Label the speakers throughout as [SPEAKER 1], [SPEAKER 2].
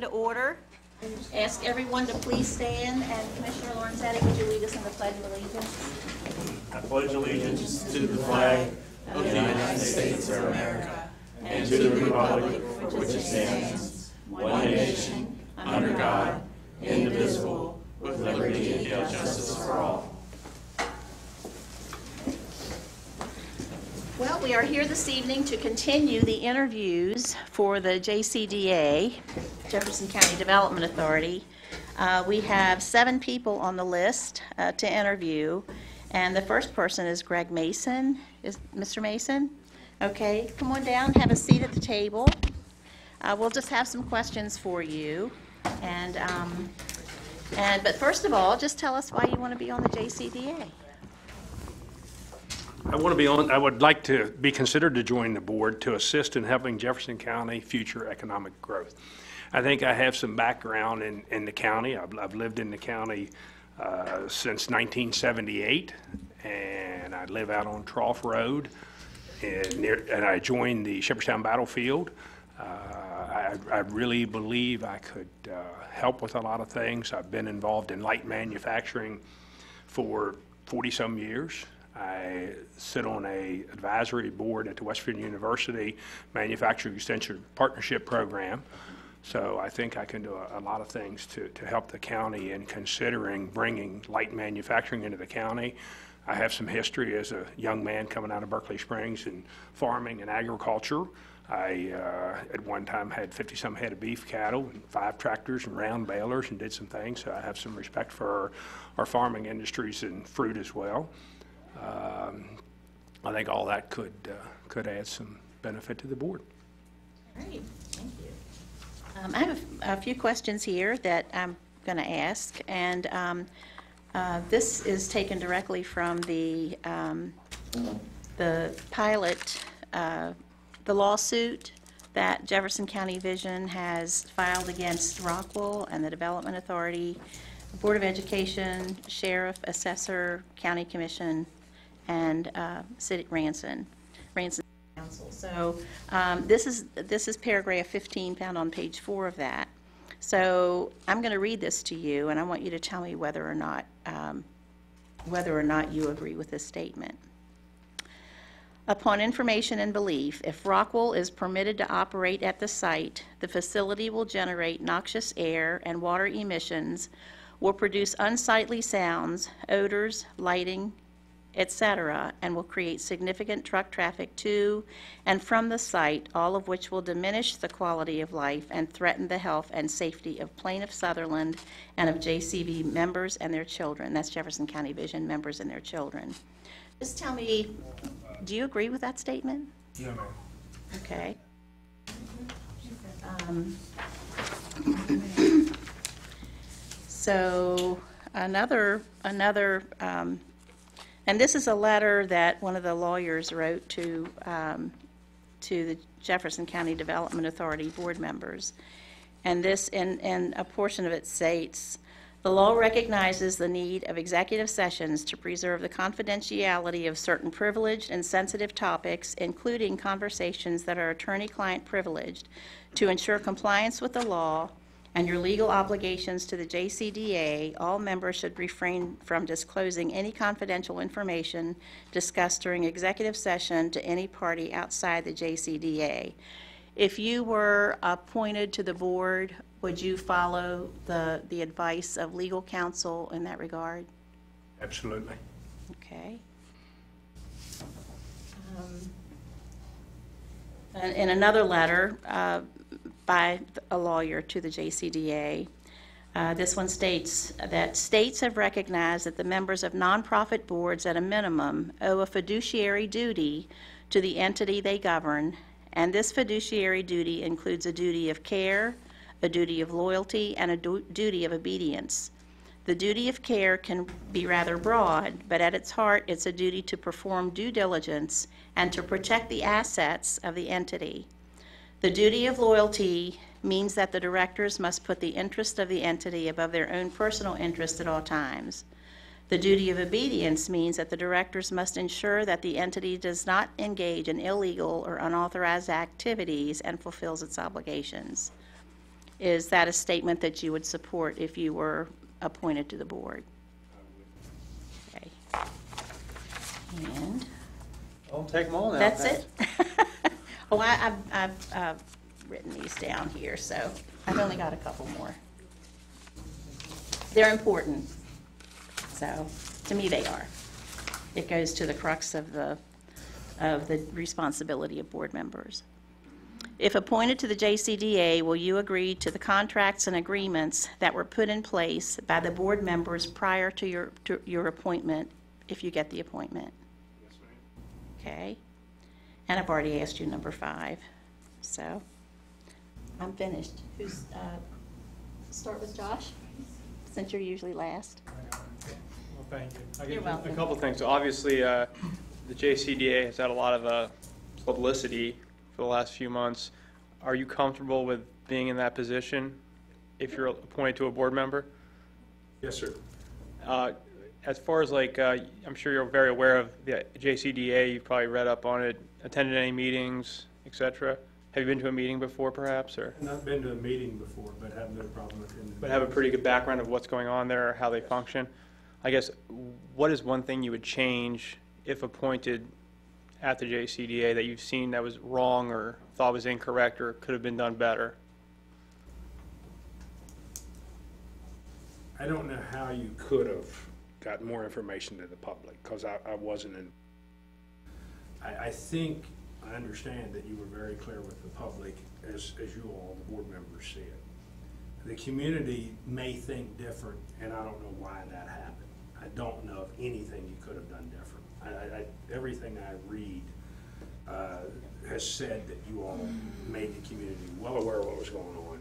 [SPEAKER 1] To order. Ask everyone to please stand, and Commissioner Lorenzetti, would you lead us in the Pledge of Allegiance?
[SPEAKER 2] I pledge allegiance to the flag of the United States of America and to the republic for which it stands, one nation, under God, indivisible, with liberty and justice for all.
[SPEAKER 1] Well, we are here this evening to continue the interviews for the JCDA, Jefferson County Development Authority. We have 7 people on the list to interview, and the first person is Greg Mason. Is Mr. Mason? Okay, come on down, have a seat at the table. We'll just have some questions for you, but first of all, just tell us why you want to be on the JCDA.
[SPEAKER 3] I would like to be considered to join the board to assist in helping Jefferson County future economic growth. I think I have some background in the county. I've lived in the county since 1978, and I live out on Trough Road, and I joined the Shepherdstown Battlefield. I really believe I could help with a lot of things. I've been involved in light manufacturing for 40-some years. I sit on a advisory board at the West Virginia University Manufacturing Extension Partnership Program. So I think I can do a lot of things to help the county in considering bringing light manufacturing into the county. I have some history as a young man coming out of Berkeley Springs in farming and agriculture. I, at one time, had 50-some head of beef cattle and 5 tractors and round balers and did some things. So I have some respect for our farming industries and fruit as well. I think all that could add some benefit to the board.
[SPEAKER 1] Great, thank you. I have a few questions here that I'm going to ask, and this is taken directly from the pilot, the lawsuit that Jefferson County Vision has filed against Rockwell and the Development Authority, Board of Education, Sheriff, Assessor, County Commission, and City Ranson Council. So this is paragraph 15 found on page 4 of that. So I'm going to read this to you, and I want you to tell me whether or not you agree with this statement. Upon information and belief, if Rockwell is permitted to operate at the site, the facility will generate noxious air and water emissions, will produce unsightly sounds, odors, lighting, etc., and will create significant truck traffic to and from the site, all of which will diminish the quality of life and threaten the health and safety of Plaintiff Sutherland and of JCV members and their children. That's Jefferson County Vision members and their children. Just tell me, do you agree with that statement?
[SPEAKER 3] Yeah, ma'am.
[SPEAKER 1] Okay. So another, and this is a letter that one of the lawyers wrote to the Jefferson County Development Authority board members. And this, in a portion of it states, the law recognizes the need of executive sessions to preserve the confidentiality of certain privileged and sensitive topics, including conversations that are attorney-client privileged, to ensure compliance with the law and your legal obligations to the JCDA. All members should refrain from disclosing any confidential information discussed during executive session to any party outside the JCDA. If you were appointed to the board, would you follow the advice of legal counsel in that regard?
[SPEAKER 3] Absolutely.
[SPEAKER 1] Okay. In another letter by a lawyer to the JCDA, this one states that states have recognized that the members of nonprofit boards at a minimum owe a fiduciary duty to the entity they govern, and this fiduciary duty includes a duty of care, a duty of loyalty, and a duty of obedience. The duty of care can be rather broad, but at its heart, it's a duty to perform due diligence and to protect the assets of the entity. The duty of loyalty means that the directors must put the interest of the entity above their own personal interest at all times. The duty of obedience means that the directors must ensure that the entity does not engage in illegal or unauthorized activities and fulfills its obligations. Is that a statement that you would support if you were appointed to the board? Okay. And
[SPEAKER 4] Don't take them all now.
[SPEAKER 1] that's
[SPEAKER 4] Pat.
[SPEAKER 1] it? Oh, I've written these down here, so I've only got a couple more. They're important. So, to me, they are. It goes to the crux of the responsibility of board members. If appointed to the JCDA, will you agree to the contracts and agreements that were put in place by the board members prior to your appointment, if you get the appointment?
[SPEAKER 3] Yes, ma'am.
[SPEAKER 1] Okay. And I've already asked you number 5, so I'm finished. Start with Josh, since you're usually last.
[SPEAKER 4] Well, thank you. I
[SPEAKER 1] You're
[SPEAKER 4] guess
[SPEAKER 1] welcome.
[SPEAKER 4] A couple things. So obviously, the JCDA has had a lot of publicity for the last few months. Are you comfortable with being in that position if you're appointed to a board member?
[SPEAKER 3] Yes, sir.
[SPEAKER 4] As far as I'm sure you're very aware of the JCDA, you've probably read up on it, attended any meetings, etc. Have you been to a meeting before, perhaps, or?
[SPEAKER 3] Not been to a meeting before, but have no problem attending.
[SPEAKER 4] But have a pretty good background of what's going on there, how they function. I guess, what is one thing you would change if appointed at the JCDA that you've seen that was wrong or thought was incorrect or could have been done better?
[SPEAKER 3] I don't know how you could have gotten more information to the public, because I wasn't in. I think, I understand that you were very clear with the public, as you all, the board members, see it. The community may think different, and I don't know why that happened. I don't know of anything you could have done different. Everything I read has said that you all made the community well aware of what was going on.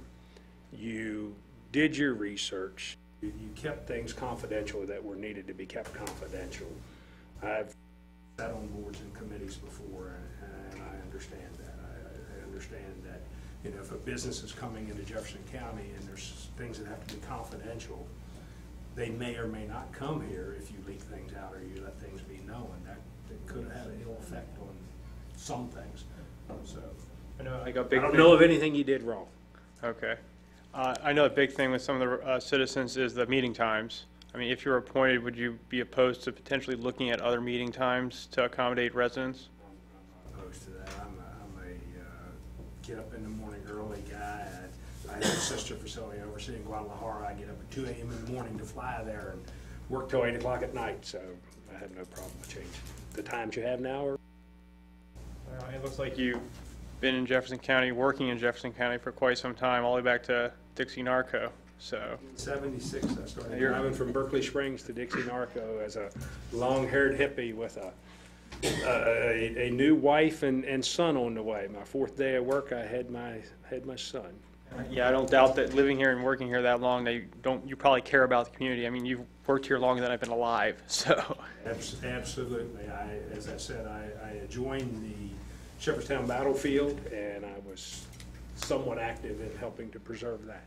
[SPEAKER 3] You did your research. You kept things confidential that were needed to be kept confidential. I've sat on boards and committees before, and I understand that. I understand that, if a business is coming into Jefferson County and there's things that have to be confidential, they may or may not come here if you leak things out or you let things be known. That could have had an ill effect on some things. So
[SPEAKER 4] I know, like a
[SPEAKER 3] I
[SPEAKER 4] big
[SPEAKER 3] don't
[SPEAKER 4] thing.
[SPEAKER 3] know of anything you did wrong.
[SPEAKER 4] Okay. I know a big thing with some of the citizens is the meeting times. I mean, if you're appointed, would you be opposed to potentially looking at other meeting times to accommodate residents?
[SPEAKER 3] I'm not opposed to that. I'm a get up in the morning early guy. I have a sister facility overseeing Guadalajara. I get up at 2 a.m. in the morning to fly there and work till 8 o'clock at night, so I have no problem with changing. The times you have now are.
[SPEAKER 4] It looks like you've been in Jefferson County, working in Jefferson County for quite some time, all the way back to Dixie Narco, so.
[SPEAKER 3] 76, I started
[SPEAKER 4] You're-
[SPEAKER 3] driving from Berkeley Springs to Dixie Narco as a long-haired hippie with a new wife and son on the way. My 4th day of work, I had my son.
[SPEAKER 4] Yeah, I don't doubt that living here and working here that long, you probably care about the community. I mean, you've worked here longer than I've been alive, so.
[SPEAKER 3] Absolutely. As I said, I joined the Shepherdstown battlefield, and I was somewhat active in helping to preserve that.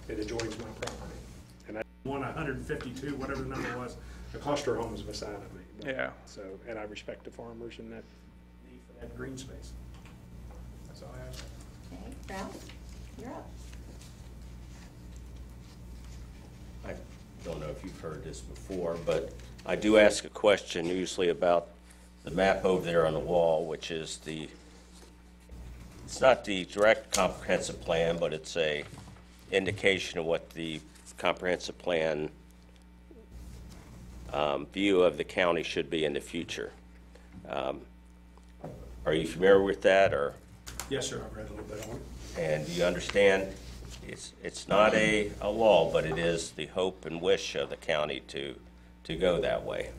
[SPEAKER 3] It adjoins my property. And I won 152, whatever the number was, a cluster homes beside of me.
[SPEAKER 4] Yeah.
[SPEAKER 3] So, and I respect the farmers and that need for that green space.
[SPEAKER 4] That's all I have.
[SPEAKER 1] Okay, Ralph, you're up.
[SPEAKER 5] I don't know if you've heard this before, but I do ask a question usually about the map over there on the wall, which is it's not the direct comprehensive plan, but it's a indication of what the comprehensive plan view of the county should be in the future. Are you familiar with that, or?
[SPEAKER 3] Yes, sir, I've read a little bit on it.
[SPEAKER 5] And do you understand, it's not a law, but it is the hope and wish of the county to go that way.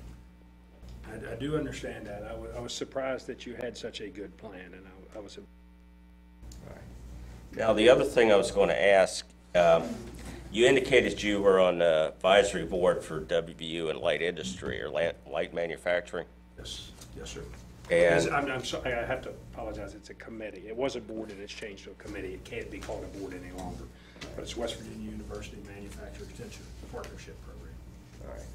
[SPEAKER 3] I do understand that. I was surprised that you had such a good plan, and I was.
[SPEAKER 5] Now, the other thing I was going to ask, you indicated you were on the advisory board for WVU and light industry or light manufacturing.
[SPEAKER 3] Yes, sir.
[SPEAKER 5] And
[SPEAKER 3] I'm sorry, I have to apologize. It's a committee. It was a board and it's changed to a committee. It can't be called a board any longer. But it's West Virginia University Manufacturer Extension Partnership Program.
[SPEAKER 5] all right.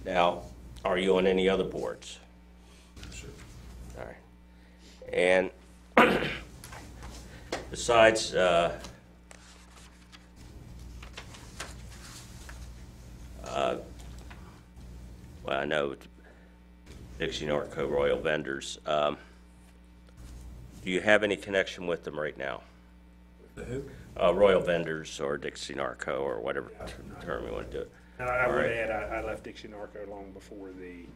[SPEAKER 5] Now, are you on any other boards?
[SPEAKER 3] Yes, sir.
[SPEAKER 5] All right. And besides I know Dixie Norco Royal Vendors. Do you have any connection with them right now?
[SPEAKER 3] The who?
[SPEAKER 5] Royal Vendors or Dixie Narco or whatever term you want to do it.
[SPEAKER 3] And I would
[SPEAKER 5] All right.
[SPEAKER 3] add, I left Dixie Narco long before the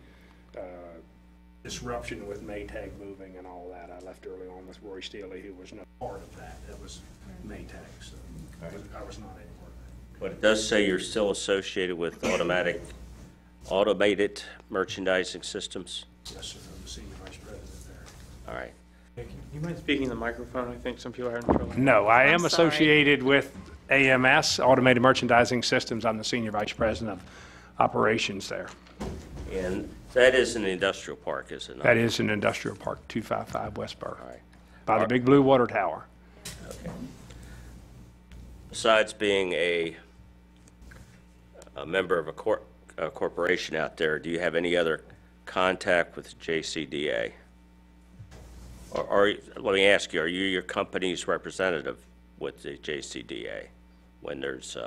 [SPEAKER 3] disruption with Maytag moving and all that. I left early on with Roy Steele, who was no part of that. That was Maytag, so I was not any part of that.
[SPEAKER 5] But it does say you're still associated with automated merchandising systems?
[SPEAKER 3] Yes, sir, I'm the senior vice president there.
[SPEAKER 5] All right.
[SPEAKER 4] You mind speaking in the microphone? I think some people are having trouble.
[SPEAKER 3] No, I am
[SPEAKER 1] I'm sorry.
[SPEAKER 3] associated with AMS, Automated Merchandising Systems. I'm the senior vice president of operations there.
[SPEAKER 5] And that is an industrial park, is it not?
[SPEAKER 3] That is an industrial park, 255 Westboro,
[SPEAKER 5] All right.
[SPEAKER 3] by the big blue water tower.
[SPEAKER 5] Okay. Besides being a member of a corporation out there, do you have any other contact with JCDA? Or let me ask you, are you your company's representative with the JCDA when there's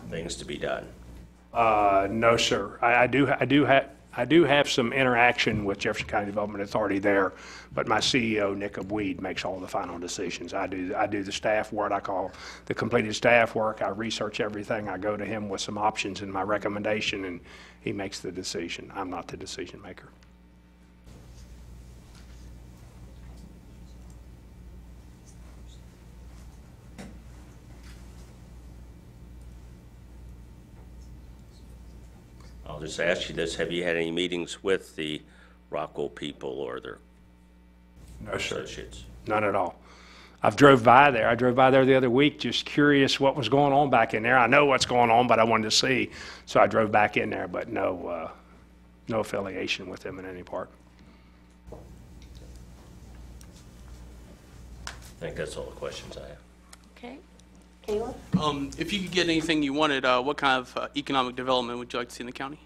[SPEAKER 5] things to be done?
[SPEAKER 3] No, sir. I do have some interaction with Jefferson County Development Authority there, but my CEO, Nick Abweed, makes all the final decisions. I do the staff work. I call the completed staff work. I research everything. I go to him with some options and my recommendation, and he makes the decision. I'm not the decision maker.
[SPEAKER 5] I'll just ask you this, have you had any meetings with the Rockwell people or their
[SPEAKER 3] No, sir.
[SPEAKER 5] associates?
[SPEAKER 3] None at all. I've drove by there. I drove by there the other week, just curious what was going on back in there. I know what's going on, but I wanted to see, so I drove back in there, but no affiliation with them in any part.
[SPEAKER 5] I think that's all the questions I have.
[SPEAKER 1] Okay. Caleb?
[SPEAKER 6] If you could get anything you wanted, what kind of economic development would you like to see in the county?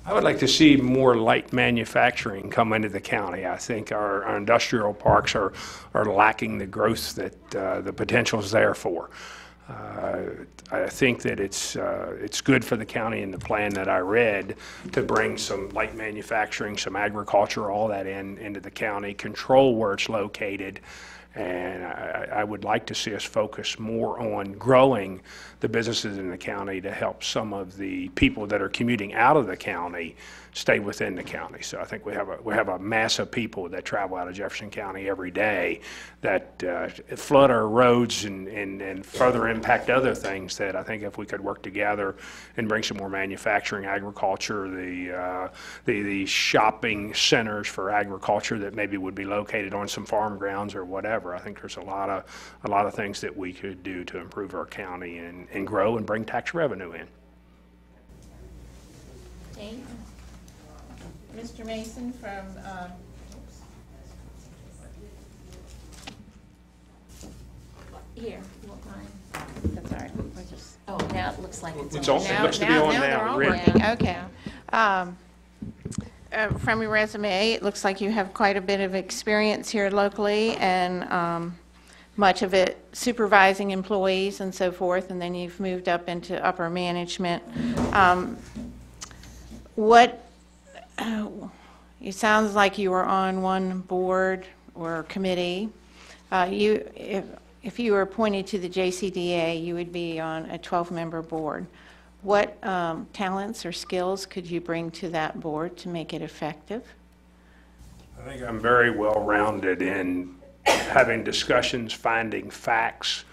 [SPEAKER 3] I would like to see more light manufacturing come into the county. I think our industrial parks are lacking the growth that the potential is there for. I think that it's good for the county in the plan that I read to bring some light manufacturing, some agriculture, all that into the county, control where it's located. And I would like to see us focus more on growing the businesses in the county to help some of the people that are commuting out of the county stay within the county. So I think we have a mass of people that travel out of Jefferson County every day that flood our roads and further impact other things that I think if we could work together and bring some more manufacturing, agriculture, the shopping centers for agriculture that maybe would be located on some farm grounds or whatever. I think there's a lot of things that we could do to improve our county and grow and bring tax revenue in.
[SPEAKER 1] Okay.
[SPEAKER 7] Mr. Mason from,
[SPEAKER 1] Here, you won't mind. That's all right. We're just, oh, now it looks like it's
[SPEAKER 3] It's
[SPEAKER 1] on.
[SPEAKER 3] on. It looks to be on
[SPEAKER 7] they're
[SPEAKER 3] now,
[SPEAKER 7] all
[SPEAKER 3] Rick.
[SPEAKER 7] working, okay. From your resume, it looks like you have quite a bit of experience here locally, and much of it supervising employees and so forth, and then you've moved up into upper management. It sounds like you were on one board or committee. If you were appointed to the JCDA, you would be on a 12-member board. What talents or skills could you bring to that board to make it effective?
[SPEAKER 3] I think I'm very well-rounded in having discussions, finding facts,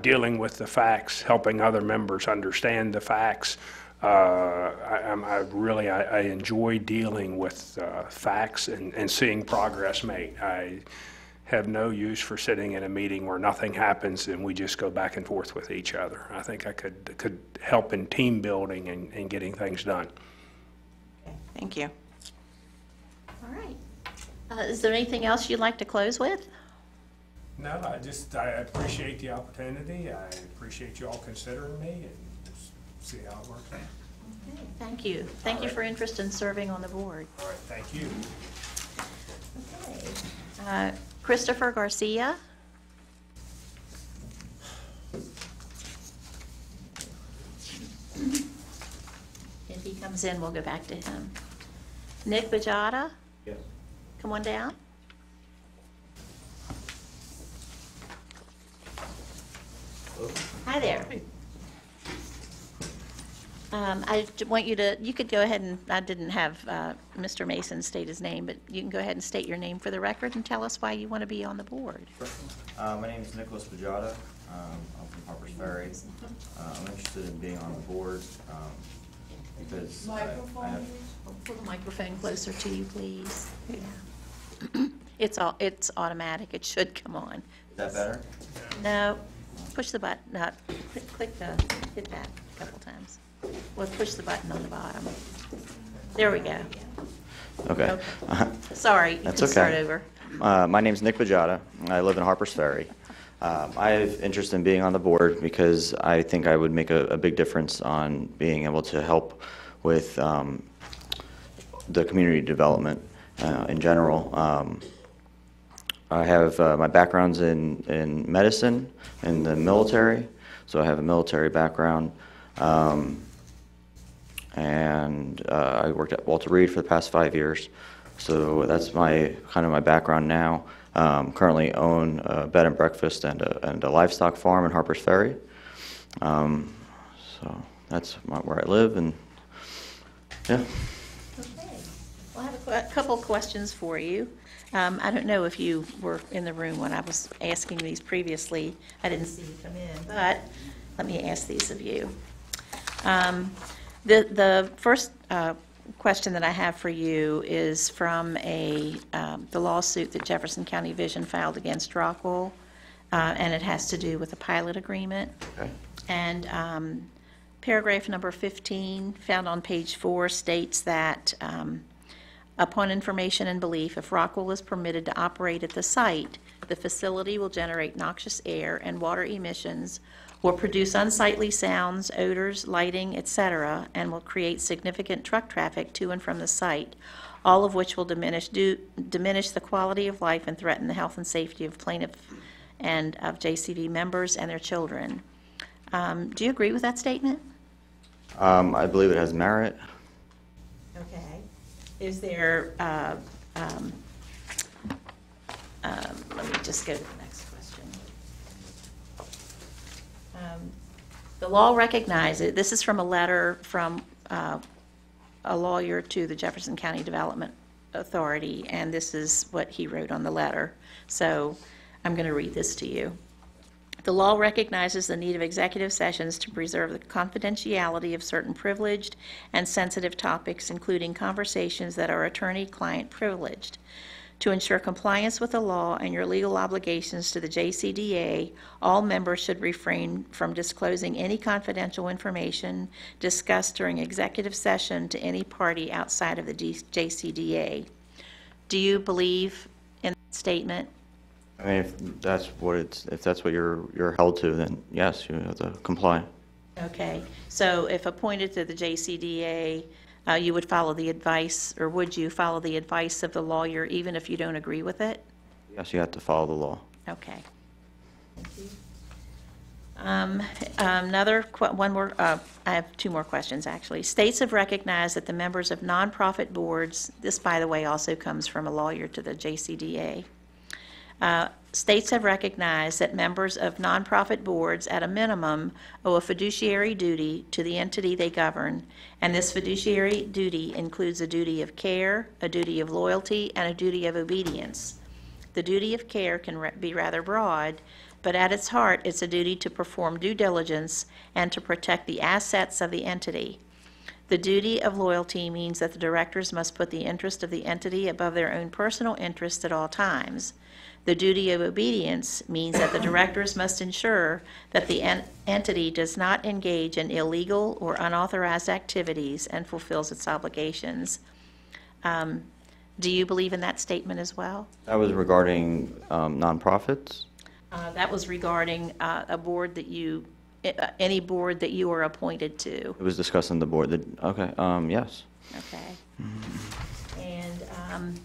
[SPEAKER 3] dealing with the facts, helping other members understand the facts. I enjoy dealing with facts and seeing progress made. I have no use for sitting in a meeting where nothing happens and we just go back and forth with each other. I think I could help in team building and getting things done.
[SPEAKER 7] Thank you.
[SPEAKER 1] All right. Is there anything else you'd like to close with?
[SPEAKER 3] No, I appreciate the opportunity. I appreciate you all considering me and just see how it works out.
[SPEAKER 1] Okay, thank you. Thank you for interest in serving on the board.
[SPEAKER 3] All right, thank you.
[SPEAKER 1] Okay. Christopher Garcia. And If he comes in, we'll go back to him. Nick Bajada?
[SPEAKER 8] Yes.
[SPEAKER 1] Come on down. Hi there. Want you to, you could go ahead and, I didn't have Mr. Mason state his name, but you can go ahead and state your name for the record and tell us why you want to be on the board.
[SPEAKER 8] My name is Nicholas Bajada. I'm from Harper's Ferry. I'm interested in being on the board because I have...
[SPEAKER 1] Pull the microphone closer to you, please. Yeah. It's automatic. It should come on.
[SPEAKER 8] Is that better?
[SPEAKER 1] No, push the button, no, hit that a couple times. Well, push the button on the bottom. There we go.
[SPEAKER 8] Okay.
[SPEAKER 1] Sorry, you
[SPEAKER 8] That's
[SPEAKER 1] can start
[SPEAKER 8] okay.
[SPEAKER 1] over.
[SPEAKER 8] My name is Nick Bajada. I live in Harper's Ferry. I have interest in being on the board because I think I would make a big difference on being able to help with the community development in general. I have my background's in medicine, in the military, so I have a military background. And I worked at Walter Reed for the past 5 years, so that's my background now. Currently own a bed and breakfast and a livestock farm in Harper's Ferry. So that's where I live, and yeah.
[SPEAKER 1] Okay. Well, I have a couple questions for you. I don't know if you were in the room when I was asking these previously. I didn't see you come in, but let me ask these of you. The first question that I have for you is from the lawsuit that Jefferson County Vision filed against Rockwell, and it has to do with a pilot agreement.
[SPEAKER 8] Okay.
[SPEAKER 1] And paragraph number 15, found on page 4, states that upon information and belief, if Rockwell is permitted to operate at the site, the facility will generate noxious air and water emissions, will produce unsightly sounds, odors, lighting, etc., and will create significant truck traffic to and from the site, all of which will diminish the quality of life and threaten the health and safety of plaintiff and of JCV members and their children. Do you agree with that statement?
[SPEAKER 8] I believe it has merit.
[SPEAKER 1] Okay. Is there, let me just go to the next question. The law recognizes, this is from a letter from a lawyer to the Jefferson County Development Authority, and this is what he wrote on the letter. So I'm going to read this to you. The law recognizes the need of executive sessions to preserve the confidentiality of certain privileged and sensitive topics, including conversations that are attorney-client privileged. To ensure compliance with the law and your legal obligations to the JCDA, all members should refrain from disclosing any confidential information discussed during executive session to any party outside of the JCDA. Do you believe in that statement?
[SPEAKER 8] I mean, if that's what you're held to, then yes, you have to comply.
[SPEAKER 1] Okay. So if appointed to the JCDA, you would follow the advice, or would you follow the advice of the lawyer even if you don't agree with it?
[SPEAKER 8] Yes, you have to follow the law.
[SPEAKER 1] Okay. Thank you. I have two more questions, actually. States have recognized that the members of nonprofit boards, this, by the way, also comes from a lawyer to the JCDA. States have recognized that members of nonprofit boards, at a minimum, owe a fiduciary duty to the entity they govern, and this fiduciary duty includes a duty of care, a duty of loyalty, and a duty of obedience. The duty of care can be rather broad, but at its heart, it's a duty to perform due diligence and to protect the assets of the entity. The duty of loyalty means that the directors must put the interest of the entity above their own personal interest at all times. The duty of obedience means that the directors must ensure that the entity does not engage in illegal or unauthorized activities and fulfills its obligations. Do you believe in that statement as well?
[SPEAKER 8] That was regarding nonprofits?
[SPEAKER 1] That was regarding a board that you, any board that you are appointed to.
[SPEAKER 8] It was discussing the board. Okay, yes.
[SPEAKER 1] Okay. And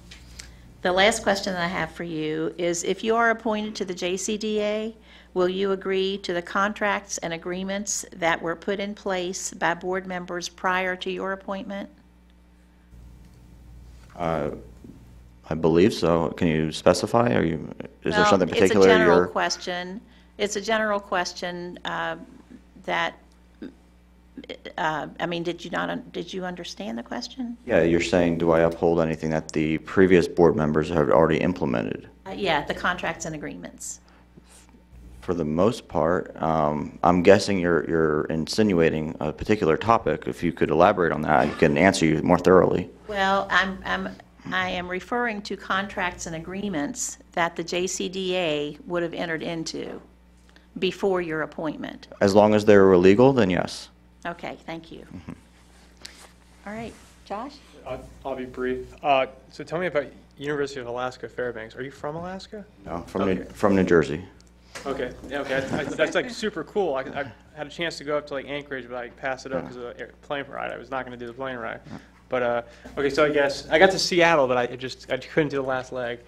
[SPEAKER 1] the last question that I have for you is, if you are appointed to the JCDA, Will you agree to the contracts and agreements that were put in place by board members prior to your appointment?
[SPEAKER 8] I believe so. Can you specify? Is there
[SPEAKER 1] Well,
[SPEAKER 8] something particular
[SPEAKER 1] It's a general
[SPEAKER 8] you're?
[SPEAKER 1] question. It's a general question that, I mean, did you understand the question?
[SPEAKER 8] Yeah, you're saying, do I uphold anything that the previous board members have already implemented?
[SPEAKER 1] Yeah, the contracts and agreements.
[SPEAKER 8] For the most part, I'm guessing you're insinuating a particular topic. If you could elaborate on that, I can answer you more thoroughly.
[SPEAKER 1] Well, I am referring to contracts and agreements that the JCDA would have entered into before your appointment.
[SPEAKER 8] As long as they were legal, then yes.
[SPEAKER 1] Okay, thank you. All right, Josh?
[SPEAKER 4] I'll be brief. So tell me about University of Alaska Fairbanks. Are you from Alaska?
[SPEAKER 8] No, from
[SPEAKER 4] Okay.
[SPEAKER 8] from New Jersey.
[SPEAKER 4] Okay, yeah, okay, that's like super cool. I had a chance to go up to like Anchorage, but I passed it up because of the plane ride. I was not going to do the plane ride. But, okay, so I guess, I got to Seattle, but I couldn't do the last leg.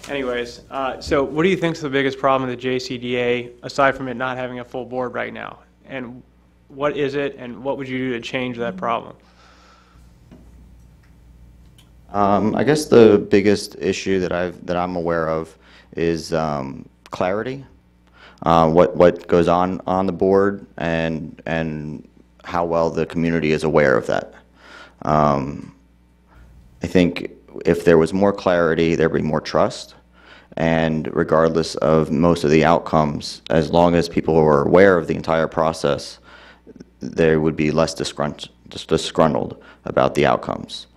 [SPEAKER 4] Anyways, so what do you think is the biggest problem with the JCDA, aside from it not having a full board right now? And what is it, and what would you do to change that problem?
[SPEAKER 8] I guess the biggest issue that I'm aware of is clarity. What goes on the board and how well the community is aware of that. I think if there was more clarity, there'd be more trust. And regardless of most of the outcomes, as long as people were aware of the entire process, they would be less disgruntled about the outcomes.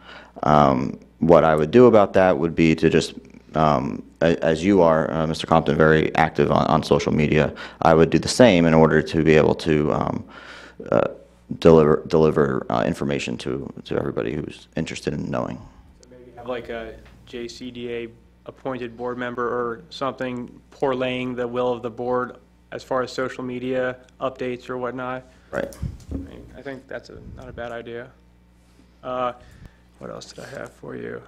[SPEAKER 8] What I would do about that would be to just, as you are, Mr. Compton, very active on social media, I would do the same in order to be able to deliver information to everybody who's interested in knowing.
[SPEAKER 4] So maybe have like a JCDA appointed board member or something parlaying the will of the board as far as social media updates or whatnot.
[SPEAKER 8] Right.
[SPEAKER 4] I think that's not a bad idea. What else did I have for you?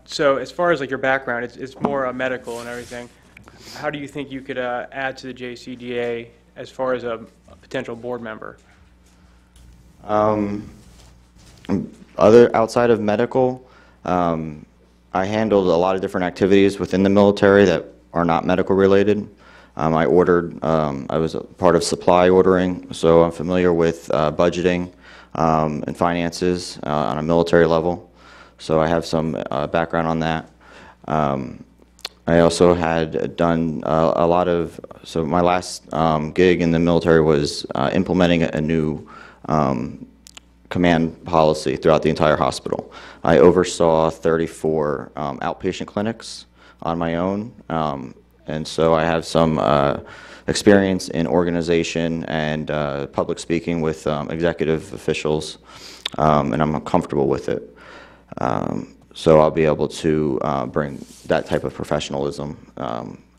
[SPEAKER 4] So as far as like your background, it's more medical and everything. How do you think you could add to the JCDA as far as a potential board member?
[SPEAKER 8] Outside of medical, I handled a lot of different activities within the military that are not medical related. I was a part of supply ordering, so I'm familiar with budgeting and finances on a military level. So I have some background on that. I also had done a lot of, so my last gig in the military was implementing a new command policy throughout the entire hospital. I oversaw 34 outpatient clinics on my own, and so I have some experience in organization and public speaking with executive officials, and I'm comfortable with it. So I'll be able to bring that type of professionalism.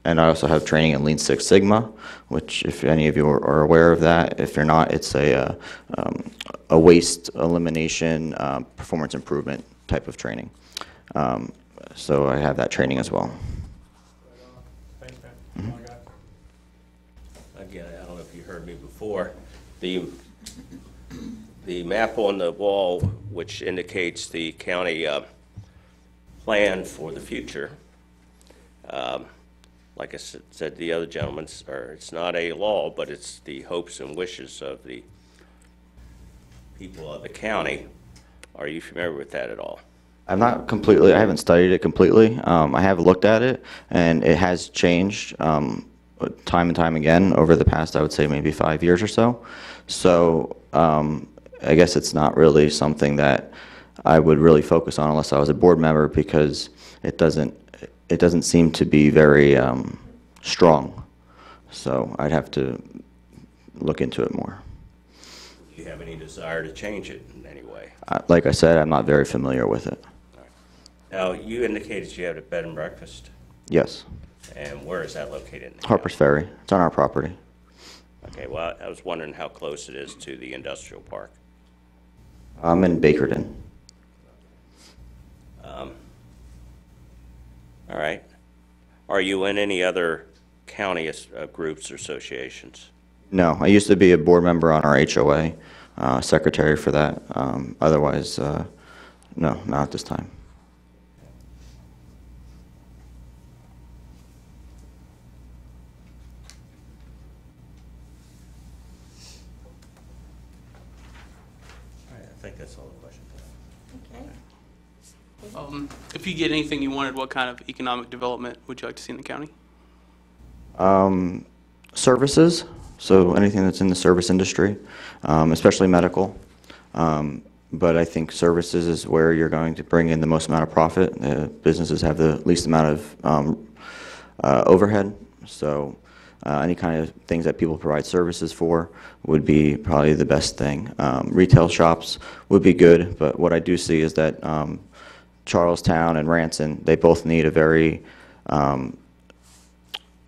[SPEAKER 8] And I also have training in Lean Six Sigma, which if any of you are aware of that, if you're not, it's a waste elimination, performance improvement type of training. So I have that training as well.
[SPEAKER 5] Again, I don't know if you heard me before. The map on the wall, which indicates the county plan for the future, like I said to the other gentlemen, it's not a law, but it's the hopes and wishes of the people of the county. Are you familiar with that at all?
[SPEAKER 8] I haven't studied it completely. I have looked at it, and it has changed time and time again over the past, I would say, maybe 5 years or so. So I guess it's not really something that I would really focus on unless I was a board member, because it doesn't seem to be very strong. So I'd have to look into it more.
[SPEAKER 5] Do you have any desire to change it in any way?
[SPEAKER 8] Like I said, I'm not very familiar with it.
[SPEAKER 5] Now, you indicated you had a bed and breakfast,
[SPEAKER 8] Yes.
[SPEAKER 5] and where is that located?
[SPEAKER 8] Harper's Ferry. It's on our property.
[SPEAKER 5] Okay, well, I was wondering how close it is to the industrial park.
[SPEAKER 8] I'm in Bakerton.
[SPEAKER 5] All right. Are you in any other county groups or associations?
[SPEAKER 8] No, I used to be a board member on our HOA, secretary for that. Otherwise, no, not at this time.
[SPEAKER 5] All right, I think that's all the questions.
[SPEAKER 1] Okay.
[SPEAKER 6] If you get anything you wanted, what kind of economic development would you like to see in the county?
[SPEAKER 8] Services, so anything that's in the service industry, especially medical. But I think services is where you're going to bring in the most amount of profit. Businesses have the least amount of overhead, so any kind of things that people provide services for would be probably the best thing. Retail shops would be good, but what I do see is that Charlestown and Ranson, they both need a very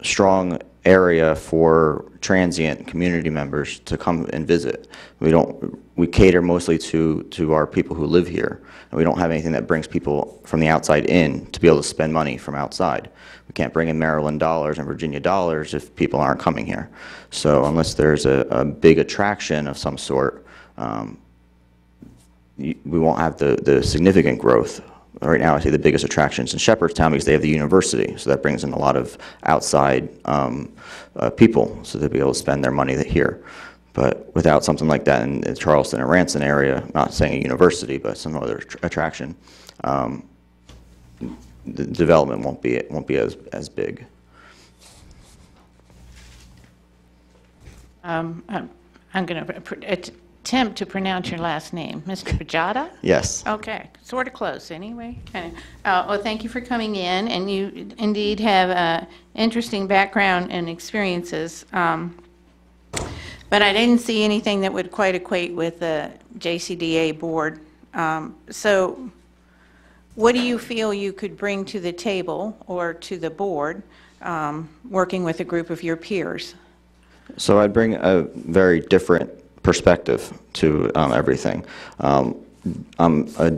[SPEAKER 8] strong area for transient community members to come and visit. We cater mostly to our people who live here, and we don't have anything that brings people from the outside in to be able to spend money from outside. We can't bring in Maryland dollars and Virginia dollars if people aren't coming here. So unless there's a big attraction of some sort, we won't have the significant growth. Right now, I see the biggest attractions in Shepherdstown because they have the university, so that brings in a lot of outside people, so they'll be able to spend their money here. But without something like that in the Charleston and Ranson area, not saying a university, but some other attraction, the development won't be as big.
[SPEAKER 7] I'm going to attempt to pronounce your last name. Mr. Bajada?
[SPEAKER 8] Yes.
[SPEAKER 7] Okay, sort of close anyway. Well, thank you for coming in, and you indeed have an interesting background and experiences. But I didn't see anything that would quite equate with the JCDA board. So what do you feel you could bring to the table or to the board working with a group of your peers?
[SPEAKER 8] So I'd bring a very different perspective to everything. I'm a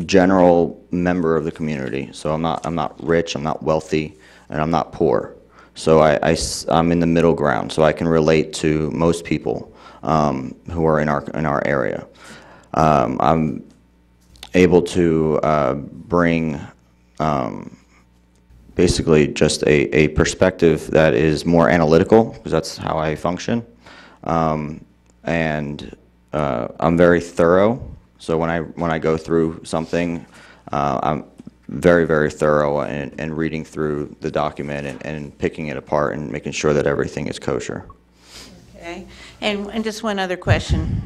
[SPEAKER 8] general member of the community, so I'm not rich, I'm not wealthy, and I'm not poor. So I'm in the middle ground, so I can relate to most people who are in our area. I'm able to bring basically just a perspective that is more analytical, because that's how I function. And I'm very thorough. So when I go through something, I'm very, very thorough in reading through the document and picking it apart and making sure that everything is kosher.
[SPEAKER 7] Okay. And just one other question.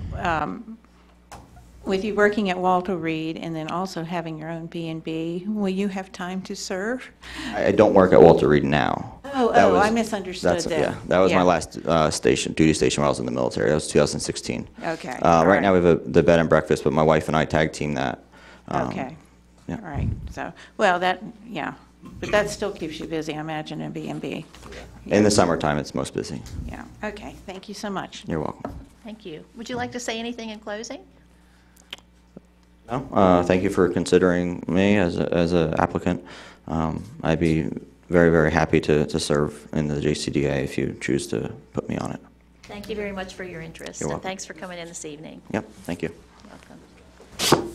[SPEAKER 7] With you working at Walter Reed and then also having your own B&B, will you have time to serve?
[SPEAKER 8] I don't work at Walter Reed now.
[SPEAKER 7] I misunderstood that.
[SPEAKER 8] Yeah, that was my last duty station while I was in the military. That was 2016.
[SPEAKER 7] Okay.
[SPEAKER 8] Right now we have the bed and breakfast, but my wife and I tag team that.
[SPEAKER 7] Okay.
[SPEAKER 8] Yeah.
[SPEAKER 7] All right. So, well, but that still keeps you busy, I imagine, in B&B.
[SPEAKER 8] In the summertime, it's most busy.
[SPEAKER 7] Yeah. Okay. Thank you so much.
[SPEAKER 8] You're welcome.
[SPEAKER 1] Thank you. Would you like to say anything in closing?
[SPEAKER 8] No, thank you for considering me as an applicant. I'd be very, very happy to serve in the JCDA if you choose to put me on it.
[SPEAKER 1] Thank you very much for your interest.
[SPEAKER 8] You're
[SPEAKER 1] And
[SPEAKER 8] welcome.
[SPEAKER 1] thanks for coming in this evening.
[SPEAKER 8] Yep, thank you.
[SPEAKER 1] Welcome.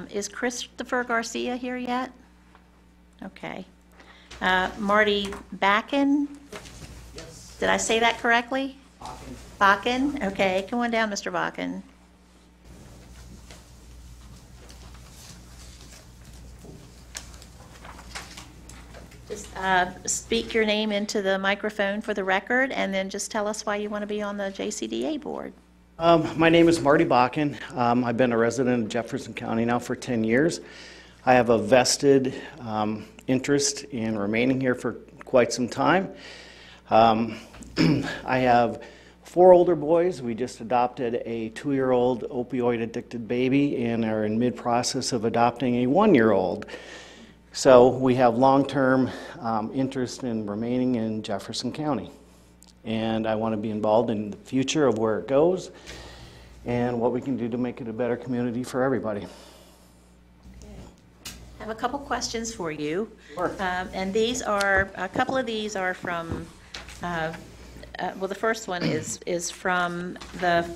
[SPEAKER 1] Is Christopher Garcia here yet? Okay. Marty Bakken? Yes. Did I say that correctly? Bakken. Okay, come on down, Mr. Bakken. Just speak your name into the microphone for the record, and then just tell us why you want to be on the JCDA board.
[SPEAKER 9] My name is Marty Bakken. I've been a resident of Jefferson County now for 10 years. I have a vested interest in remaining here for quite some time. I have 4 older boys. We just adopted a 2-year-old opioid-addicted baby and are in mid-process of adopting a 1-year-old. So we have long-term interest in remaining in Jefferson County. And I want to be involved in the future of where it goes and what we can do to make it a better community for everybody.
[SPEAKER 1] How have a couple questions for you.
[SPEAKER 9] Sure.
[SPEAKER 1] And these are, a couple of these are from, well, the first one is from the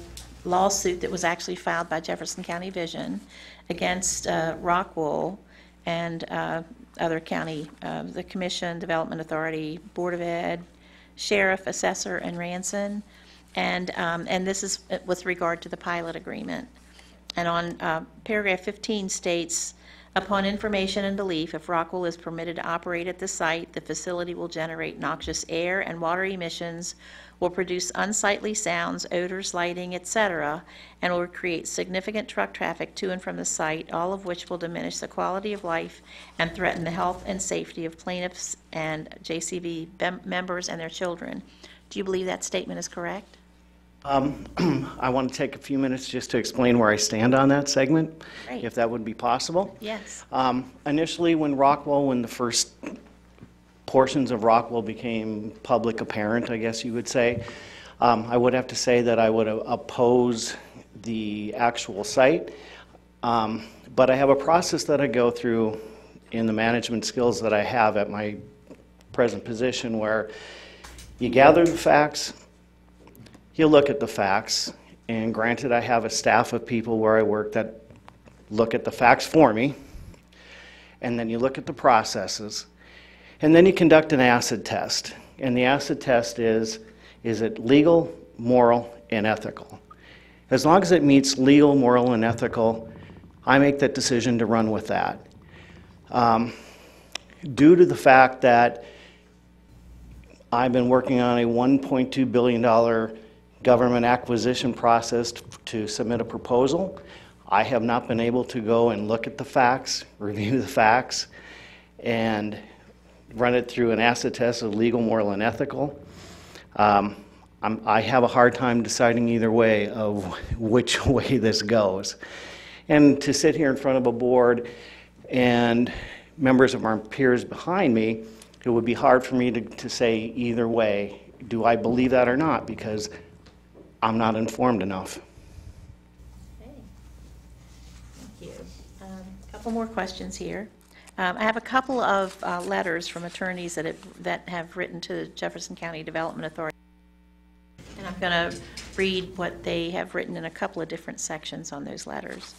[SPEAKER 1] lawsuit that was actually filed by Jefferson County Vision against Rockwool and other county, the Commission, Development Authority, Board of Ed, Sheriff, Assessor, and Ranson. And this is with regard to the pilot agreement. And on paragraph 15 states, upon information and belief, if Rockwool is permitted to operate at the site, the facility will generate noxious air and water emissions, will produce unsightly sounds, odors, lighting, etc., and will create significant truck traffic to and from the site, all of which will diminish the quality of life and threaten the health and safety of plaintiffs and JCB members and their children. Do you believe that statement is correct?
[SPEAKER 9] I want to take a few minutes just to explain where I stand on that segment,
[SPEAKER 1] Great.
[SPEAKER 9] if that would be possible.
[SPEAKER 1] Yes.
[SPEAKER 9] Initially, when the first portions of Rockwell became public apparent, I guess you would say, I would have to say that I would oppose the actual site. But I have a process that I go through in the management skills that I have at my present position where you gather the facts, you look at the facts, and granted I have a staff of people where I work that look at the facts for me, and then you look at the processes, and then you conduct an acid test. And the acid test is it legal, moral, and ethical? As long as it meets legal, moral, and ethical, I make that decision to run with that. Due to the fact that I've been working on a $1.2 billion government acquisition process to submit a proposal, I have not been able to go and look at the facts, review the facts, and run it through an acid test of legal, moral, and ethical. I have a hard time deciding either way of which way this goes. And to sit here in front of a board and members of our peers behind me, it would be hard for me to say either way. Do I believe that or not? Because I'm not informed enough.
[SPEAKER 1] Okay. Thank you. A couple more questions here. I have a couple of letters from attorneys that have written to the Jefferson County Development Authority. And I'm going to read what they have written in a couple of different sections on those letters.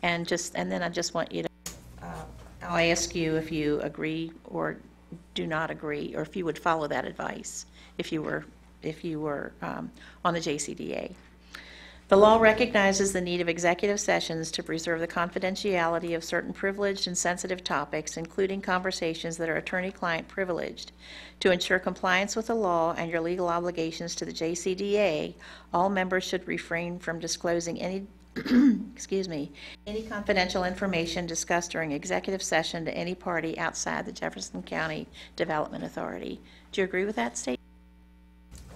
[SPEAKER 1] And then I just want you to, I'll ask you if you agree or do not agree, or if you would follow that advice if you were on the JCDA. The law recognizes the need of executive sessions to preserve the confidentiality of certain privileged and sensitive topics, including conversations that are attorney-client privileged. To ensure compliance with the law and your legal obligations to the JCDA, all members should refrain from disclosing any any confidential information discussed during executive session to any party outside the Jefferson County Development Authority. Do you agree with that statement?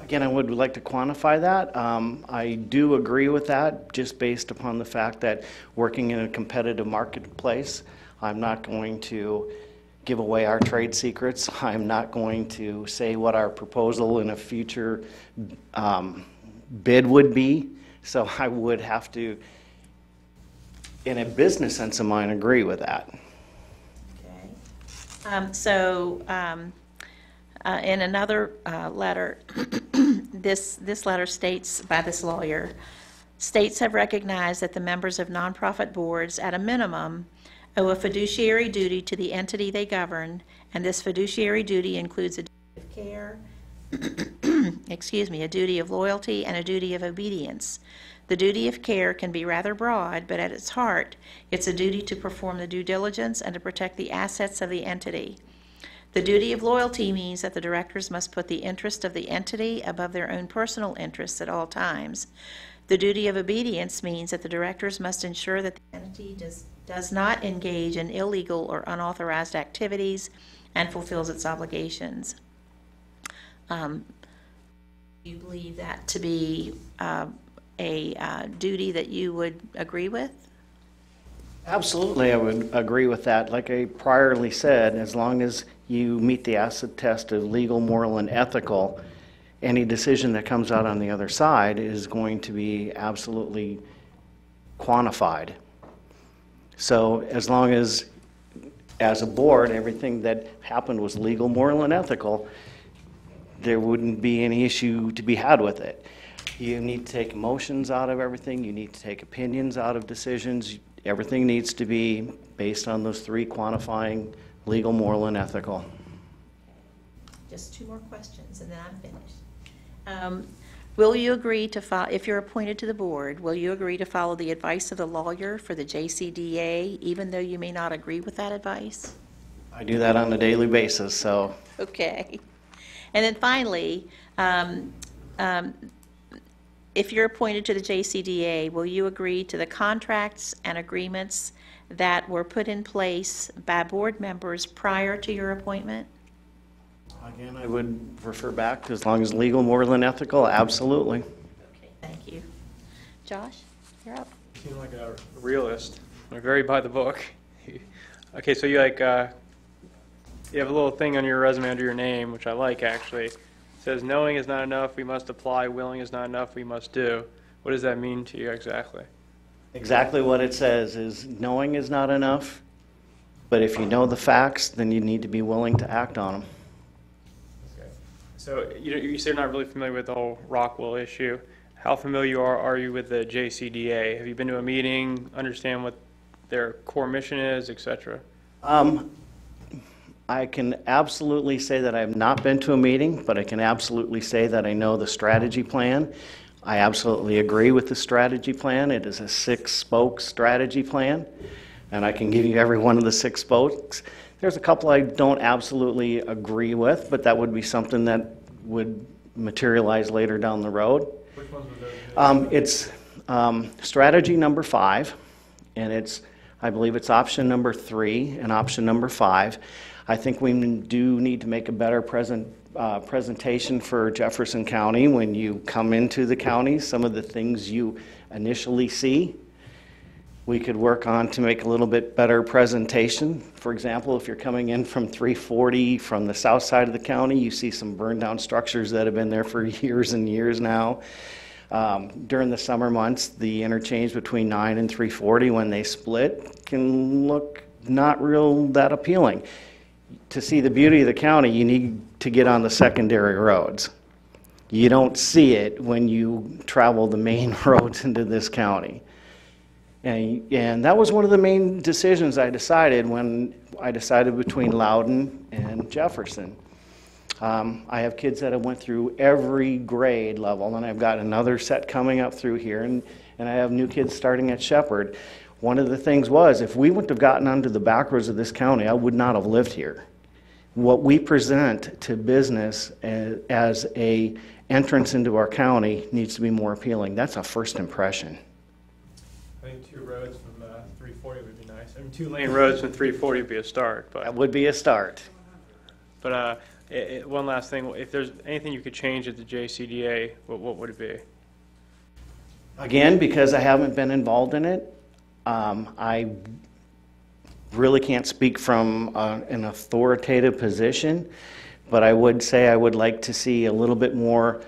[SPEAKER 9] Again, I would like to quantify that. I do agree with that, just based upon the fact that working in a competitive marketplace, I'm not going to give away our trade secrets. I'm not going to say what our proposal in a future bid would be. So I would have to, in a business sense of mine, agree with that.
[SPEAKER 1] Okay. In another letter, this letter states by this lawyer, states have recognized that the members of nonprofit boards, at a minimum, owe a fiduciary duty to the entity they govern, and this fiduciary duty includes a duty of care, a duty of loyalty, and a duty of obedience. The duty of care can be rather broad, but at its heart, it's a duty to perform the due diligence and to protect the assets of the entity. The duty of loyalty means that the directors must put the interest of the entity above their own personal interests at all times. The duty of obedience means that the directors must ensure that the entity does not engage in illegal or unauthorized activities and fulfills its obligations. Do you believe that to be a duty that you would agree with?
[SPEAKER 9] Absolutely, I would agree with that. Like I priorly said, as long as you meet the acid test of legal, moral, and ethical, any decision that comes out on the other side is going to be absolutely quantified. So as long as as a board, everything that happened was legal, moral, and ethical, there wouldn't be any issue to be had with it. You need to take emotions out of everything. You need to take opinions out of decisions. Everything needs to be based on those three quantifying legal, moral, and ethical.
[SPEAKER 1] Just 2 more questions, and then I'm finished. Will you agree to follow, if you're appointed to the board, will you agree to follow the advice of the lawyer for the JCDA, even though you may not agree with that advice?
[SPEAKER 9] I do that on a daily basis, so
[SPEAKER 1] Okay. And then finally, if you're appointed to the JCDA, will you agree to the contracts and agreements that were put in place by board members prior to your appointment?
[SPEAKER 9] again, I would refer back to as long as legal, moral, and ethical, absolutely.
[SPEAKER 1] Okay, thank you. Josh, you're up.
[SPEAKER 4] You seem like a realist, or very by the book. Okay, so you like, you have a little thing on your resume under your name, which I like actually. It says, knowing is not enough, we must apply. Willing is not enough, we must do. What does that mean to you exactly?
[SPEAKER 9] Exactly what it says is knowing is not enough, but if you know the facts, then you need to be willing to act on them.
[SPEAKER 4] Okay. So you say you're not really familiar with the whole Rockwell issue. How familiar are you with the JCDA? Have you been to a meeting, understand what their core mission is, et cetera?
[SPEAKER 9] I can absolutely say that I have not been to a meeting, but I can absolutely say that I know the strategy plan. I absolutely agree with the strategy plan. It is a 6-spoke strategy plan, and I can give you every one of the 6 spokes. There's a couple I don't absolutely agree with, but that would be something that would materialize later down the road.
[SPEAKER 4] Which ones were those?
[SPEAKER 9] It's strategy number 5, and I believe it's option number 3 and option number 5. I think we do need to make a better presentation for Jefferson County when you come into the county. Some of the things you initially see, we could work on to make a little bit better presentation. For example, if you're coming in from 340 from the south side of the county, you see some burned down structures that have been there for years and years now. During the summer months, the interchange between 9 and 340, when they split, can look not real that appealing. To see the beauty of the county, you need to get on the secondary roads. You don't see it when you travel the main roads into this county. And that was one of the main decisions I decided when I decided between Loudon and Jefferson. I have kids that have went through every grade level, and I've got another set coming up through here, and I have new kids starting at Shepherd. One of the things was, if we wouldn't have gotten onto the back roads of this county, I would not have lived here. What we present to business as a entrance into our county needs to be more appealing. That's a first impression.
[SPEAKER 4] I think 2 roads from 340 would be nice. I mean, 2 lane roads from 340 would be a start.
[SPEAKER 9] That would be a start.
[SPEAKER 4] But one last thing, if there's anything you could change at the JCDA, what would it be?
[SPEAKER 9] Again, because I haven't been involved in it, I really can't speak from an authoritative position, but I would say I would like to see a little bit more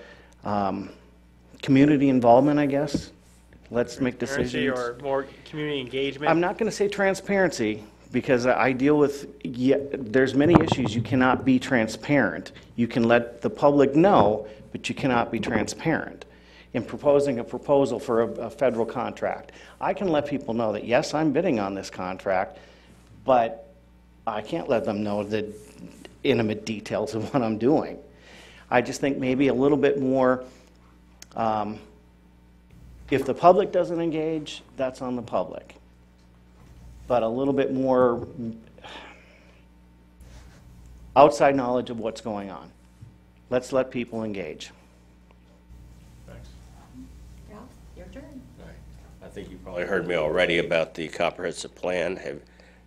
[SPEAKER 9] community involvement, I guess. Let's make decisions.
[SPEAKER 4] Or more community engagement?
[SPEAKER 9] I'm not going to say transparency, because I deal with, there's many issues you cannot be transparent. You can let the public know, but you cannot be transparent. In proposing a proposal for a federal contract, I can let people know that, yes, I'm bidding on this contract, but I can't let them know the intimate details of what I'm doing. I just think maybe a little bit more, if the public doesn't engage, that's on the public. But a little bit more outside knowledge of what's going on. Let's let people engage.
[SPEAKER 4] Thanks.
[SPEAKER 1] Ralph, your turn.
[SPEAKER 5] I think you probably heard me already about the comprehensive plan.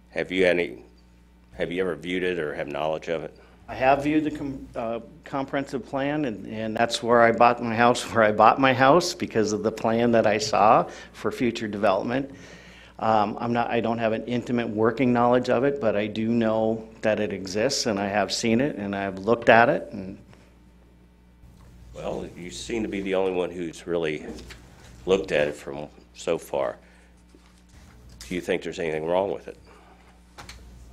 [SPEAKER 5] Have you ever viewed it or have knowledge of it?
[SPEAKER 9] I have viewed the comprehensive plan, and that's where I bought my house, because of the plan that I saw for future development. I don't have an intimate working knowledge of it, but I do know that it exists, and I have seen it, and I've looked at it. And
[SPEAKER 5] Well, you seem to be the only one who's really looked at it from so far. Do you think there's anything wrong with it?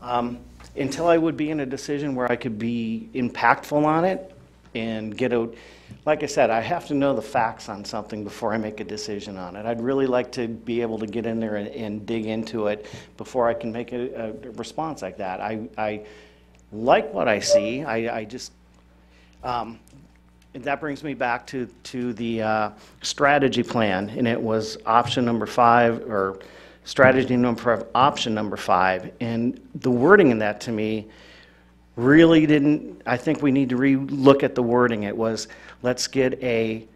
[SPEAKER 9] Until I would be in a decision where I could be impactful on it and get a, like I said, I have to know the facts on something before I make a decision on it. I'd really like to be able to get in there and dig into it before I can make a response like that. I like what I see. I just, and that brings me back to the strategy plan, and it was option number 5, or strategy number, option number 5, and the wording in that to me really didn't, I think we need to re-look at the wording. It was, let's get an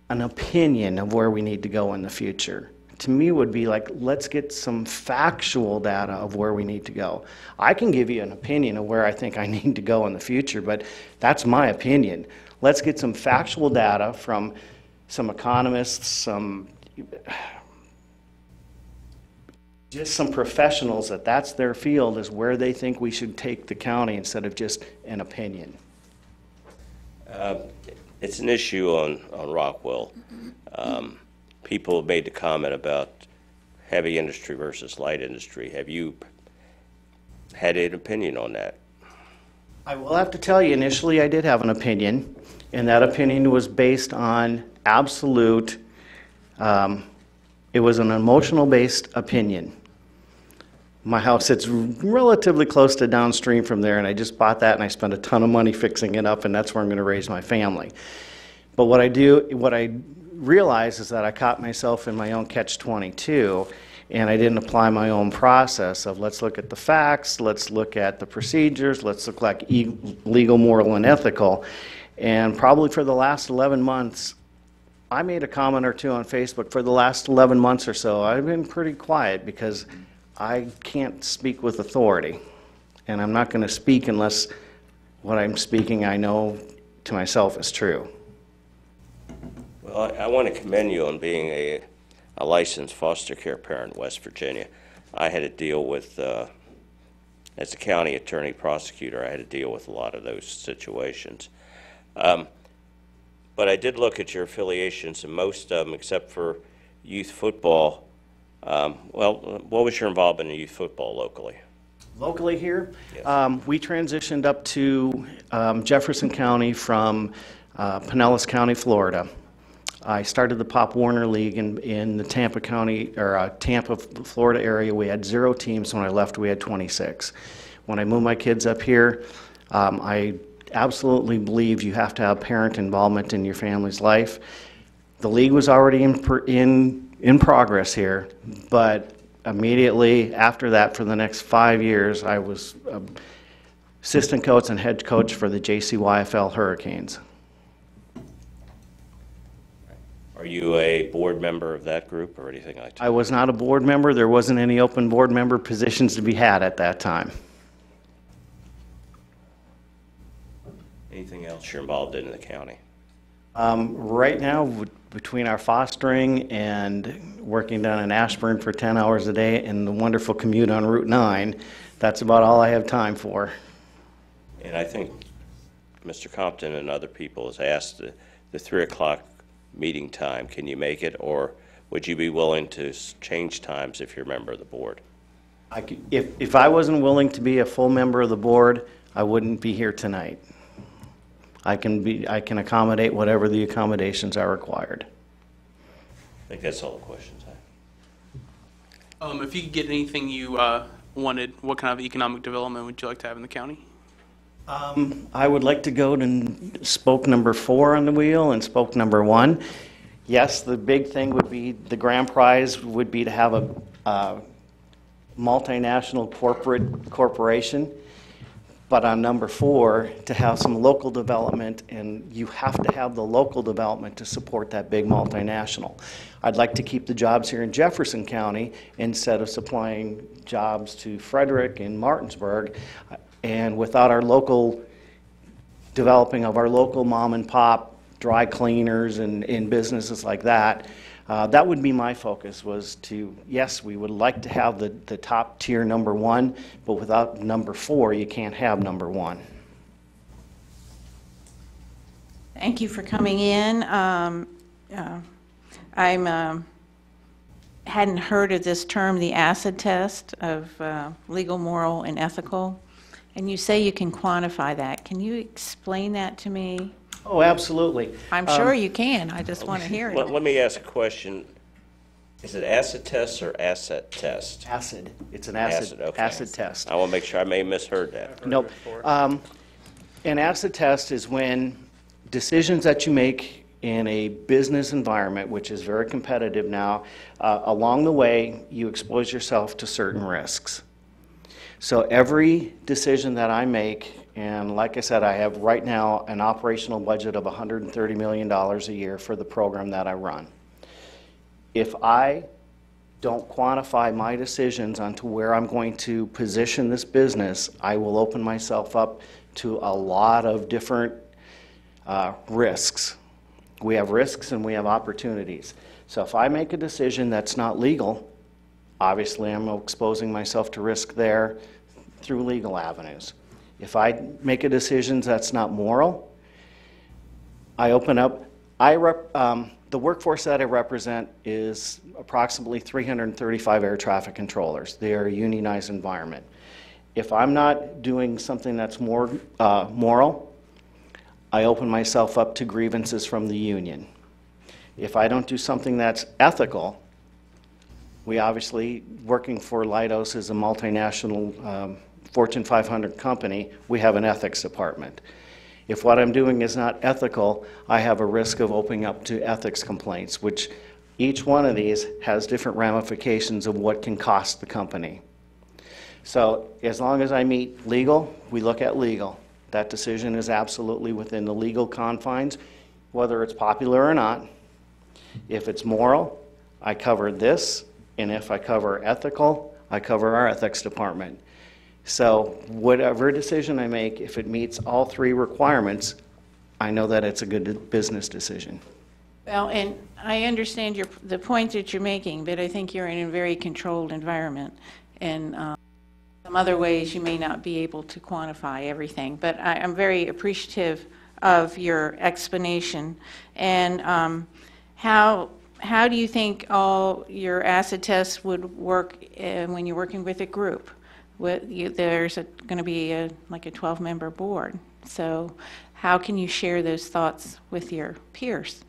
[SPEAKER 9] opinion of where we need to go in the future. To me would be like, let's get some factual data of where we need to go. I can give you an opinion of where I think I need to go in the future, but that's my opinion. Let's get some factual data from some economists, just some professionals that's their field, is where they think we should take the county instead of just an opinion.
[SPEAKER 5] It's an issue on Rockwell. People have made the comment about heavy industry versus light industry. Have you had an opinion on that?
[SPEAKER 9] I will have to tell you, initially I did have an opinion, and that opinion was based on absolute, it was an emotional-based opinion. My house sits relatively close to downstream from there, and I just bought that, and I spent a ton of money fixing it up, and that's where I'm going to raise my family. But what I realized is that I caught myself in my own catch-22, and I didn't apply my own process of, let's look at the facts, let's look at the procedures, let's look like legal, moral, and ethical. And probably for the last 11 months, I made a comment or two on Facebook. For the last 11 months or so, I've been pretty quiet because I can't speak with authority. And I'm not going to speak unless what I'm speaking I know to myself is true.
[SPEAKER 5] Well, I want to commend you on being a licensed foster care parent in West Virginia. I had to deal with, as a county attorney prosecutor, I had to deal with a lot of those situations. But I did look at your affiliations, and most of them, except for youth football, well, what was your involvement in youth football locally?
[SPEAKER 9] Locally here,
[SPEAKER 5] Yes.
[SPEAKER 9] we transitioned up to Jefferson County from Pinellas County, Florida. I started the Pop Warner League in the Tampa County, or Tampa, Florida area. We had 0 teams. When I left, we had 26. When I moved my kids up here, I absolutely believe you have to have parent involvement in your family's life. The league was already in progress here, but immediately after that, for the next 5 years, I was assistant coach and head coach for the JCYFL Hurricanes.
[SPEAKER 5] Are you a board member of that group or anything like that?
[SPEAKER 9] I was not a board member. There wasn't any open board member positions to be had at that time.
[SPEAKER 5] Anything else you're involved in the county?
[SPEAKER 9] Right now, between our fostering and working down in Ashburn for 10 hours a day and the wonderful commute on Route 9, that's about all I have time for.
[SPEAKER 5] And I think Mr. Compton and other people has asked the 3 o'clock meeting time. Can you make it, or would you be willing to change times if you're a member of the board?
[SPEAKER 9] If I wasn't willing to be a full member of the board, I wouldn't be here tonight. I can accommodate whatever the accommodations are required.
[SPEAKER 5] I think that's all the questions I have.
[SPEAKER 6] If you could get anything you wanted, what kind of economic development would you like to have in the county?
[SPEAKER 9] I would like to go to spoke number 4 on the wheel and spoke number 1. Yes, the big thing would be, the grand prize would be to have a multinational corporation. But on number 4, to have some local development, and you have to have the local development to support that big multinational. I'd like to keep the jobs here in Jefferson County instead of supplying jobs to Frederick and Martinsburg. And without our local developing of our local mom and pop dry cleaners and businesses like that, that would be my focus, was to, yes, we would like to have the top tier number 1, but without number 4, you can't have number 1. Thank
[SPEAKER 7] you for coming in. I'm hadn't heard of this term, the acid test of legal, moral, and ethical. And you say you can quantify that. Can you explain that to me?
[SPEAKER 9] Oh, absolutely.
[SPEAKER 7] I'm sure you can. I just want to hear it.
[SPEAKER 5] Let me ask a question. Is it acid test or asset test?
[SPEAKER 9] Acid. It's an acid,
[SPEAKER 5] Okay.
[SPEAKER 9] acid test.
[SPEAKER 5] I want to make sure, I may have misheard that.
[SPEAKER 9] Nope. An acid test is when decisions that you make in a business environment, which is very competitive now, along the way, you expose yourself to certain risks. So every decision that I make, and like I said, I have right now an operational budget of $130 million a year for the program that I run. If I don't quantify my decisions onto where I'm going to position this business, I will open myself up to a lot of different risks. We have risks and we have opportunities. So if I make a decision that's not legal, obviously I'm exposing myself to risk there through legal avenues. If I make a decision that's not moral, I open up, the workforce that I represent is approximately 335 air traffic controllers. They are a unionized environment. If I'm not doing something that's more moral, I open myself up to grievances from the union. If I don't do something that's ethical, we obviously, working for Leidos is a multinational Fortune 500 company, we have an ethics department. If what I'm doing is not ethical, I have a risk of opening up to ethics complaints, which each one of these has different ramifications of what can cost the company. So as long as I meet legal, we look at legal. That decision is absolutely within the legal confines, whether it's popular or not. If it's moral, I cover this, and if I cover ethical, I cover our ethics department. So whatever decision I make, if it meets all three requirements, I know that it's a good business decision.
[SPEAKER 7] Well, and I understand the point that you're making, but I think you're in a very controlled environment. And some other ways you may not be able to quantify everything. But I'm very appreciative of your explanation. And how do you think all your acid tests would work when you're working with a group? There's going to be like a 12-member board. So how can you share those thoughts with your peers?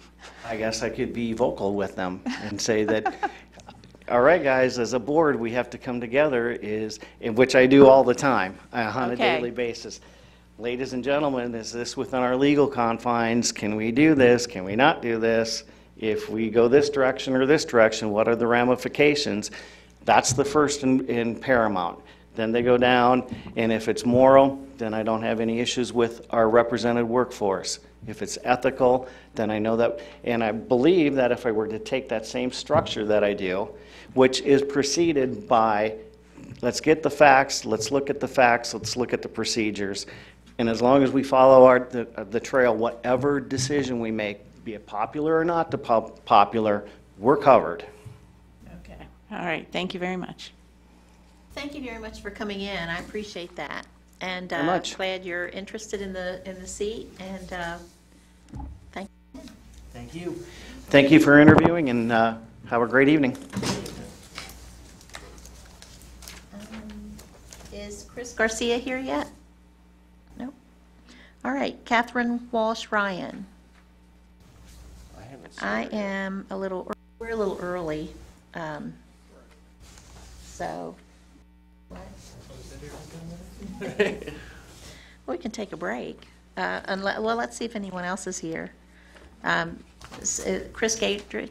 [SPEAKER 9] I guess I could be vocal with them and say that, all right, guys, as a board, we have to come together, in which I do all the time on a daily basis. Ladies and gentlemen, is this within our legal confines? Can we do this? Can we not do this? If we go this direction or this direction, what are the ramifications? That's the first in paramount. Then they go down, and if it's moral, then I don't have any issues with our represented workforce. If it's ethical, then I know that, and I believe that if I were to take that same structure that I do, which is preceded by, let's get the facts, let's look at the facts, let's look at the procedures, and as long as we follow the trail, whatever decision we make, be it popular or not popular, we're covered.
[SPEAKER 7] Okay. All right. Thank you very much.
[SPEAKER 1] Thank you very much for coming in. I appreciate that. And
[SPEAKER 9] Very much.
[SPEAKER 1] glad you're interested in the seat. And thank you.
[SPEAKER 9] Thank you. Thank you for interviewing, and have a great evening.
[SPEAKER 1] Is Chris Garcia here yet? Nope. All right. Catherine Walsh-Ryan. We're a little early. So. We can take a break. Well, let's see if anyone else is here. Chris Gadrich,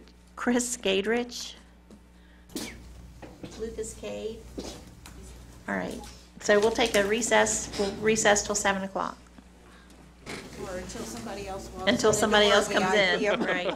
[SPEAKER 1] Lucas Cade. All right. So we'll take a recess. We'll recess till 7 o'clock.
[SPEAKER 7] Or until somebody else
[SPEAKER 1] Until somebody else comes in. Right.